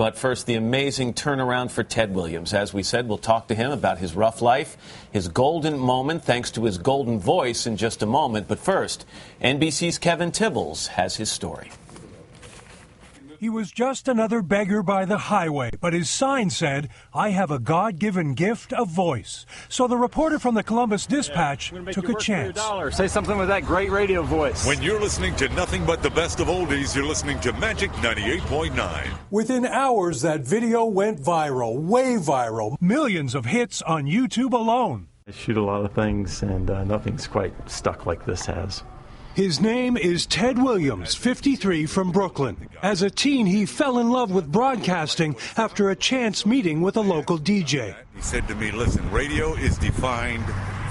but first, the amazing turnaround for Ted Williams. As we said, we'll talk to him about his rough life, his golden moment thanks to his golden voice in just a moment. But first, NBC's Kevin Tibbles has his story. He was just another beggar by the highway, but his sign said, "I have a God-given gift of voice." So the reporter from the Columbus Dispatch took a chance. Say something with that great radio voice. When you're listening to nothing but the best of oldies, you're listening to Magic 98.9. Within hours, that video went viral, way viral. Millions of hits on YouTube alone. I shoot a lot of things, and nothing's quite stuck like this has. His name is Ted Williams, 53, from Brooklyn. As a teen, he fell in love with broadcasting after a chance meeting with a local DJ. He said to me, listen, radio is defined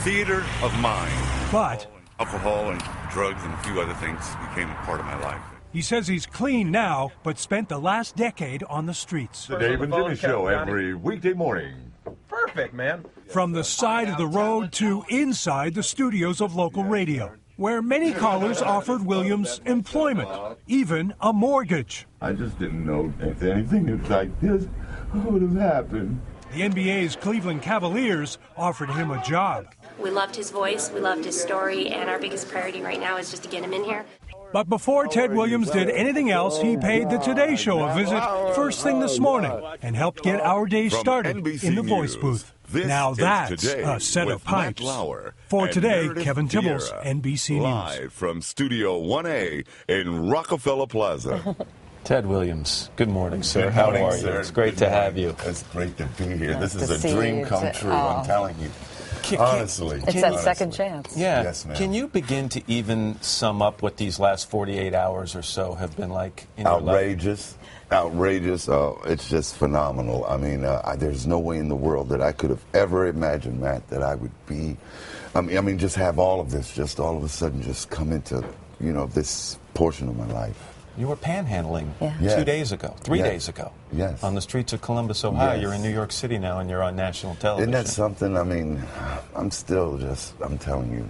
theater of mind. But alcohol and drugs and a few other things became a part of my life. he says he's clean now, but spent the last decade on the streets. The Dave and Jimmy Show every weekday morning. Perfect, man. From the side of the road to inside the studios of local radio, where many callers offered Williams employment, even a mortgage. I just didn't know if anything like this would have happened. The NBA's Cleveland Cavaliers offered him a job. We loved his voice, we loved his story, and our biggest priority right now is just to get him in here. But before Ted Williams did anything else, he paid the Today Show a visit first thing this morning and helped get our day started in the voice booth. Now that's a set of pipes. For today, Kevin Tibbles, NBC News. Live from Studio 1A in Rockefeller Plaza. Ted Williams, good morning, sir. How are you? Sir. It's great to have you. It's great to be here. This is a dream come true, I'm telling you. Honestly. It's that second chance. Yeah. Yes, ma'am. Can you begin to even sum up what these last 48 hours or so have been like in your life? Outrageous. It's just phenomenal. I mean, there's no way in the world that I could have ever imagined, Matt, that I would be. I mean, just have all of this, just all of a sudden just come into, this portion of my life. You were panhandling 2 days ago, 3 days ago. Yes. On the streets of Columbus, Ohio. Yes. You're in New York City now, and you're on national television. Isn't that something? I mean, I'm telling you.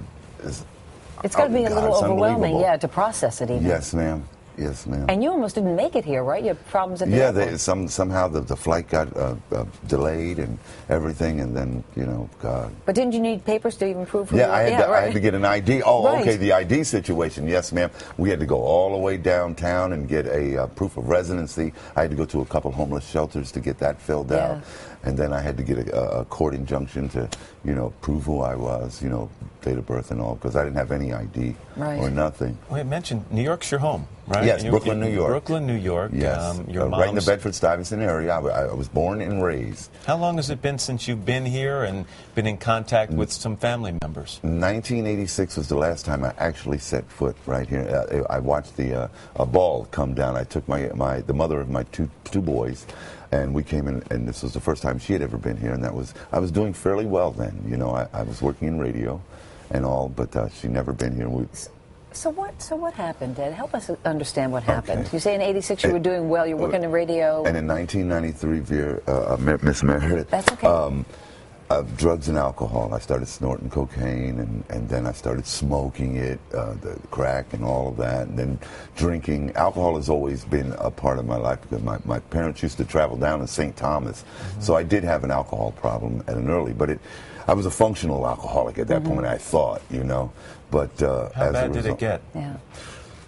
It's got to be a little overwhelming, to process it even. Yes, ma'am. Yes, ma'am. And you almost didn't make it here, right? You had problems at the airport. Somehow the flight got delayed and everything, and then, God. But didn't you need papers to even prove who I you were? I had to get an ID. Oh, right. Okay, the ID situation. Yes, ma'am. We had to go all the way downtown and get a proof of residency. I had to go to a couple homeless shelters to get that filled out. And then I had to get a court injunction to, prove who I was, date of birth and all, because I didn't have any ID or nothing. We had mentioned New York's your home, right? Yes, Brooklyn, New York. Brooklyn, New York. Yes, your right in the Bedford-Stuyvesant area. I was born and raised. How long has it been since you've been here and been in contact with some family members? 1986 was the last time I actually set foot right here. I watched a ball come down. I took the mother of my two boys, and we came in, and this was the first time she had ever been here, and I was doing fairly well then. I was working in radio and all, but she'd never been here. So what happened, Ed? Help us understand what happened. You say in '86 you were doing well, you're working in radio. And in 1993, Miss Meredith. That's okay. Drugs and alcohol. I started snorting cocaine, and then I started smoking it, the crack and all of that, and then drinking. Alcohol has always been a part of my life because my parents used to travel down to St. Thomas, so I did have an alcohol problem at an early, but I was a functional alcoholic at that point, I thought, But how bad did it get? Yeah.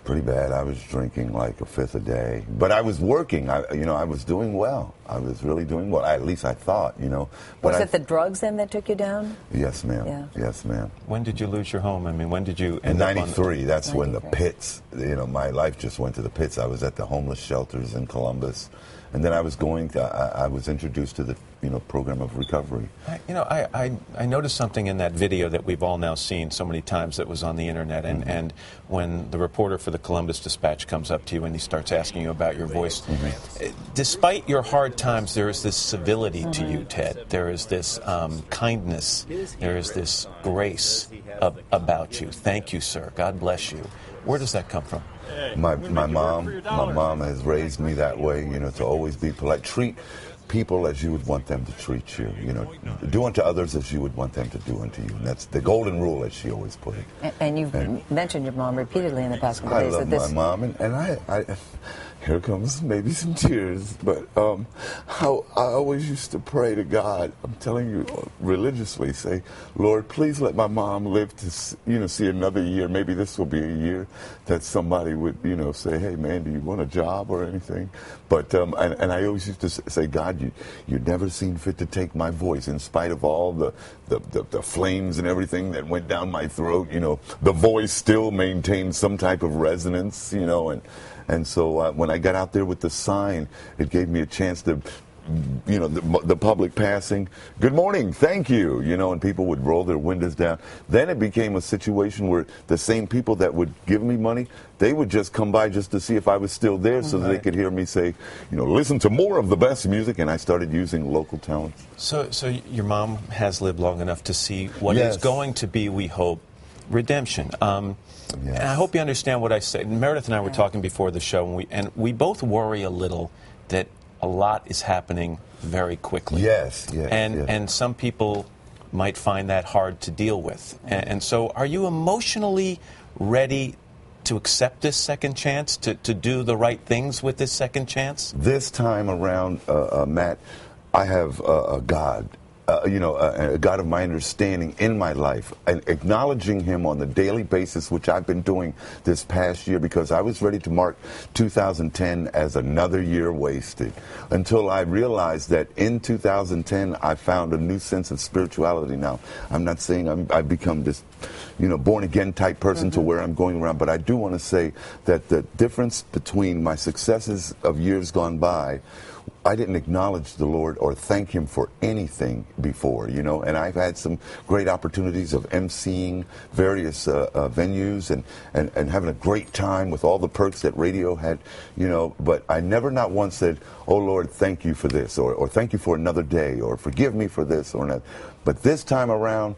Pretty bad. I was drinking like a fifth a day, but I was working. I was doing well. I was really doing well. At least I thought, But was it the drugs then that took you down? Yes, ma'am. Yeah. Yes, ma'am. When did you lose your home? I mean, when did you end in up '93? That's when the pits. My life just went to the pits. I was at the homeless shelters in Columbus, and then I was I was introduced to the program of recovery. I noticed something in that video that we've all now seen so many times that was on the internet, and when the reporter for the Columbus Dispatch comes up to you and he starts asking you about your voice, despite your hard times, there is this civility to you, Ted. There is this kindness. There is this grace about you. Thank you, sir. God bless you. Where does that come from? My mom has raised me that way, to always be polite. Treat people as you would want them to treat you. Do unto others as you would want them to do unto you. And that's the golden rule, as she always put it. And you've mentioned your mom repeatedly in the past couple days. I love my mom, and I here comes maybe some tears, but how I always used to pray to God. I'm telling you, religiously, say, Lord, please let my mom live to, see another year. Maybe this will be a year that somebody would, say, hey, man, do you want a job or anything? But and I always used to say, God, you never seen fit to take my voice, in spite of all the flames and everything that went down my throat. The voice still maintained some type of resonance, and so when I got out there with the sign, it gave me a chance to, the public passing, good morning, thank you, and people would roll their windows down. Then it became a situation where the same people that would give me money, they would just come by just to see if I was still there, so that they could hear me say, listen to more of the best music, and I started using local talents. So your mom has lived long enough to see what is going to be, we hope, redemption. And I hope you understand what I say. Meredith and I were talking before the show, and we both worry a little that a lot is happening very quickly. And some people might find that hard to deal with. And so are you emotionally ready to accept this second chance, to do the right things with this second chance? This time around, Matt, I have a God. A God of my understanding in my life, and acknowledging him on the daily basis, which I've been doing this past year, because I was ready to mark 2010 as another year wasted, until I realized that in 2010 I found a new sense of spirituality. Now, I'm not saying I've become this born again type person to where I'm going around, but I do want to say that the difference between my successes of years gone by, I didn't acknowledge the Lord or thank him for anything before, and I've had some great opportunities of emceeing various venues and having a great time with all the perks that radio had, but I never not once said, oh Lord, thank you for this, or thank you for another day, or forgive me for this or that. But this time around,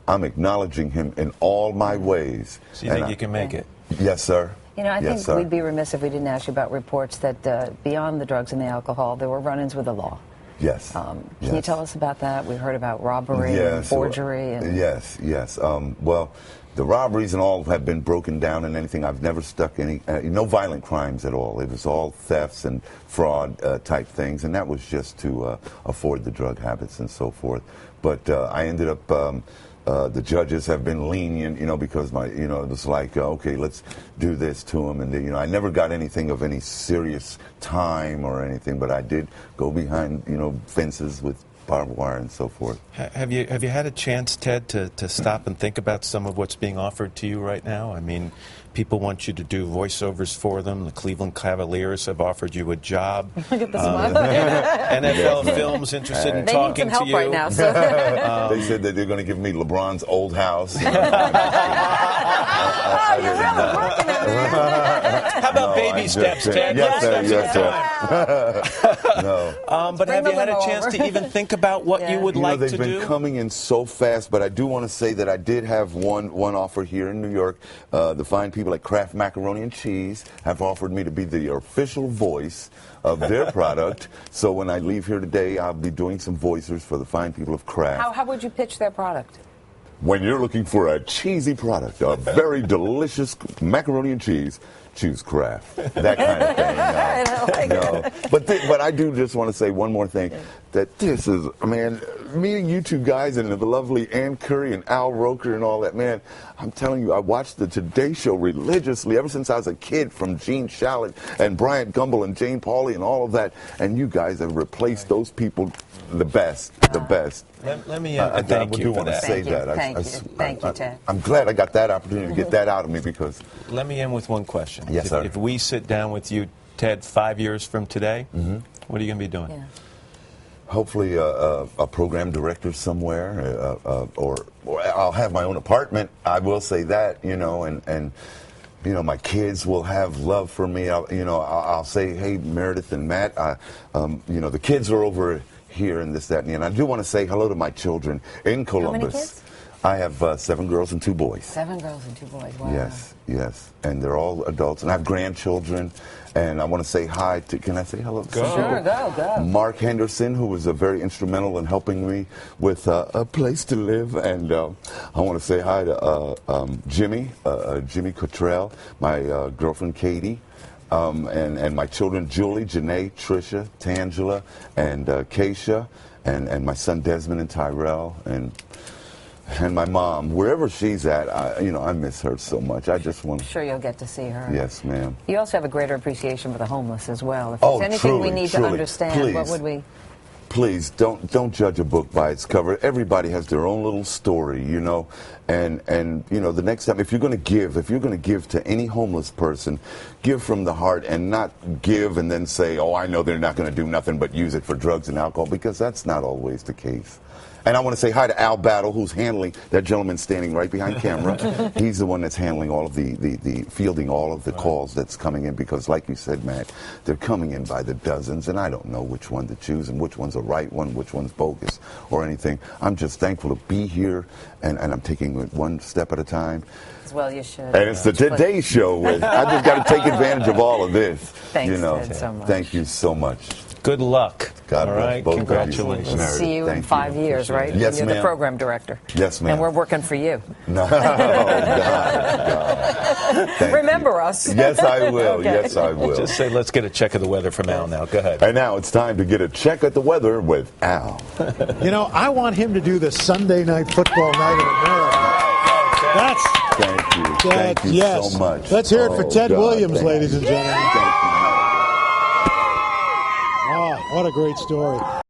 I'm acknowledging him in all my ways. So you think you can make it? Yes, sir. I think we'd be remiss if we didn't ask you about reports that beyond the drugs and the alcohol, there were run-ins with the law. Yes. Can you tell us about that? We heard about robbery and forgery. Yes. Well, the robberies and all have been broken down and anything. I've never stuck any, no violent crimes at all. It was all thefts and fraud type things, and that was just to afford the drug habits and so forth. But I ended up... the judges have been lenient, because it was like, okay, let's do this to him. And, I never got anything of any serious time or anything, but I did go behind, fences with barbed wire and so forth. Have you had a chance, Ted, to stop and think about some of what's being offered to you right now? I mean, people want you to do voiceovers for them. The Cleveland Cavaliers have offered you a job. Look at the smile. NFL Films interested in talking to you. They need some help right now. So. They said that they're going to give me LeBron's old house. How about baby steps, Ted? Yes, But have you had a chance to even think about what you would like to do? They've been coming in so fast, but I do want to say that I did have one offer here in New York. The fine people at Kraft Macaroni and Cheese have offered me to be the official voice of their product. So when I leave here today, I'll be doing some voiceovers for the fine people of Kraft. How would you pitch their product? When you're looking for a cheesy product, a very delicious macaroni and cheese, choose Kraft. That kind of thing. But I do just want to say one more thing. That this is, man, meeting you two guys and the lovely Ann Curry and Al Roker and all that, man, I'm telling you, I watched the Today Show religiously ever since I was a kid, from Gene Shalit and Bryant Gumbel and Jane Pauley and all of that. And you guys have replaced those people the best. Let me thank you for that. Thank you, Ted. I'm glad I got that opportunity to get that out of me, because... Let me end with one question. Yes, sir. If we sit down with you, Ted, 5 years from today, what are you going to be doing? Yeah. Hopefully a program director somewhere, or I'll have my own apartment. I will say that, and my kids will have love for me. I'll say, hey, Meredith and Matt, the kids are over here and this, that, and I do want to say hello to my children in Columbus. How many kids? I have 7 girls and 2 boys. 7 girls and 2 boys. Wow. Yes. And they're all adults. And I have grandchildren. And I want to say hi to, can I say hello? Sure, go. Mark Henderson, who was very instrumental in helping me with a place to live. And I want to say hi to Jimmy Cottrell, my girlfriend Katie. and my children, Julie, Janae, Trisha, Tangela, and Keisha, and my son Desmond and Tyrell, and my mom, wherever she's at, I miss her so much. I just want to... Sure you'll get to see her. Yes, ma'am. You also have a greater appreciation for the homeless as well. If there's anything we need to understand, please, what would we... Please, don't judge a book by its cover. Everybody has their own little story, and the next time, if you're going to give to any homeless person, give from the heart and not give and then say, oh, I know they're not going to do nothing but use it for drugs and alcohol, because that's not always the case. And I want to say hi to Al Battle, who's handling, that gentleman standing right behind camera. He's the one that's handling all of the fielding all of the calls that's coming in, because like you said, Matt, they're coming in by the dozens, and I don't know which one to choose and which one's a right one, which one's bogus or anything. I'm just thankful to be here, and I'm taking it one step at a time. Well, you should. And it's the Today Show. I just got to take advantage of all of this. Thanks, Ted, so much. Thank you so much. Good luck. God all bless right, both congratulations. of you. See you in 5 years, right? Yes, You're ma'am. the program director. Yes, ma'am. And we're working for you. No, God. Remember us. Yes, I will. Okay. Yes, I will. Just say, let's get a check of the weather from Al now. Go ahead. And now it's time to get a check at the weather with Al. I want him to do the Sunday Night Football Night in America. Thank you yes. so much. Let's hear it for Ted Williams, thank ladies you. and gentlemen. Thank you. Oh, what a great story.